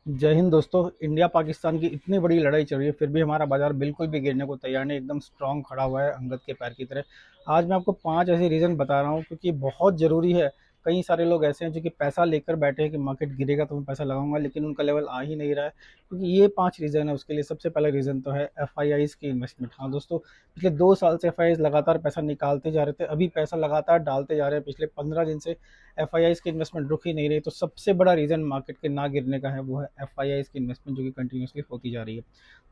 जय हिंद दोस्तों। इंडिया पाकिस्तान की इतनी बड़ी लड़ाई चल रही है, फिर भी हमारा बाजार बिल्कुल भी गिरने को तैयार नहीं, एकदम स्ट्रांग खड़ा हुआ है अंगद के पैर की तरह। आज मैं आपको 5 ऐसे रीज़न बता रहा हूँ क्योंकि बहुत ज़रूरी है। कई सारे लोग ऐसे हैं जो कि पैसा लेकर बैठे हैं कि मार्केट गिरेगा तो मैं पैसा लगाऊंगा, लेकिन उनका लेवल आ ही नहीं रहा है। क्योंकि ये 5 रीज़न है उसके लिए। सबसे पहला रीज़न तो है एफ की इन्वेस्टमेंट। हाँ दोस्तों, पिछले 2 साल से एफ लगातार पैसा निकालते जा रहे थे, अभी पैसा लगातार डालते जा रहे हैं। पिछले 15 दिन से एफ की इन्वेस्टमेंट रुक ही नहीं रही। तो सबसे बड़ा रीज़न मार्केट के ना गिरने का है वो है एफ की इन्वेस्टमेंट जो कि कंटिन्यूसली होती जा रही है।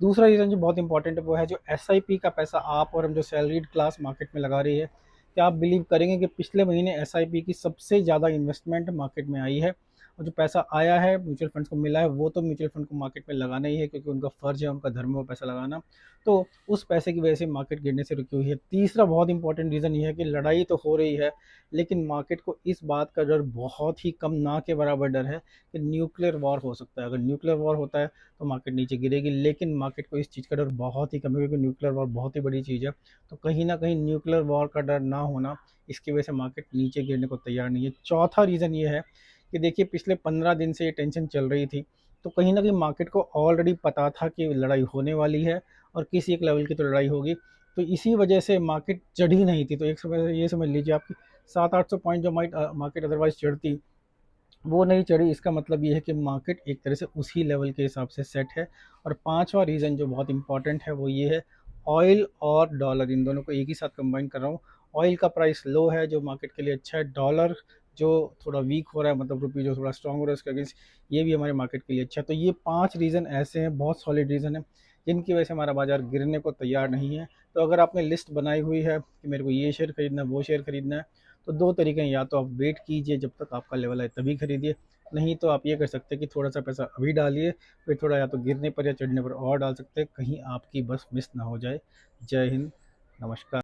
दूसरा रीज़न जो बहुत इंपॉर्टेंट है वो है जो एस का पैसा आप और हम जो सैलरीड क्लास मार्केट में लगा रही है। क्या आप बिलीव करेंगे कि पिछले महीने एस की सबसे ज़्यादा इन्वेस्टमेंट मार्केट में आई है, और जो पैसा आया है म्यूचुअल फंड्स को मिला है, वो तो म्यूचुअल फंड को मार्केट में लगाना ही है क्योंकि उनका फ़र्ज है, उनका धर्म है वो पैसा लगाना। तो उस पैसे की वजह से मार्केट गिरने से रुकी हुई है। तीसरा बहुत इंपॉर्टेंट रीज़न ये है कि लड़ाई तो हो रही है, लेकिन मार्केट को इस बात का डर बहुत ही कम, ना के बराबर डर है कि न्यूक्लियर वॉर हो सकता है। अगर न्यूक्लियर वॉर होता है तो मार्केट नीचे गिरेगी, लेकिन मार्केट को इस चीज़ का डर बहुत ही कम है क्योंकि न्यूक्लियर वॉर बहुत ही बड़ी चीज़ है। तो कहीं ना कहीं न्यूक्लियर वॉर का डर ना होना, इसकी वजह से मार्केट नीचे गिरने को तैयार नहीं है। चौथा रीज़न ये है कि देखिए, पिछले 15 दिन से ये टेंशन चल रही थी, तो कहीं ना कहीं मार्केट को ऑलरेडी पता था कि लड़ाई होने वाली है और किसी एक लेवल की तो लड़ाई होगी। तो इसी वजह से मार्केट चढ़ी नहीं थी। तो एक समय ये समझ लीजिए आप, 700-800 पॉइंट जो मार्केट अदरवाइज चढ़ती, वो नहीं चढ़ी। इसका मतलब ये है कि मार्केट एक तरह से उसी लेवल के हिसाब से सेट है। और पांचवा रीज़न जो बहुत इंपॉर्टेंट है वो ये है, ऑयल और डॉलर, इन दोनों को एक ही साथ कंबाइन कर रहा हूँ। ऑयल का प्राइस लो है जो मार्केट के लिए अच्छा है, डॉलर जो थोड़ा वीक हो रहा है, मतलब रुपये जो थोड़ा स्ट्रांग हो रहा है उसके अगेंस्ट, ये भी हमारे मार्केट के लिए अच्छा है। तो ये 5 रीज़न ऐसे हैं, बहुत सॉलिड रीज़न है, जिनकी वजह से हमारा बाजार गिरने को तैयार नहीं है। तो अगर आपने लिस्ट बनाई हुई है कि मेरे को ये शेयर खरीदना है, वो शेयर खरीदना है, तो दो तरीके हैं, या तो आप वेट कीजिए जब तक आपका लेवल है तभी खरीदिए, नहीं तो आप ये कर सकते हैं कि थोड़ा सा पैसा अभी डालिए, फिर थोड़ा या तो गिरने पर या चढ़ने पर और डाल सकते हैं, कहीं आपकी बस मिस ना हो जाए। जय हिंद, नमस्कार।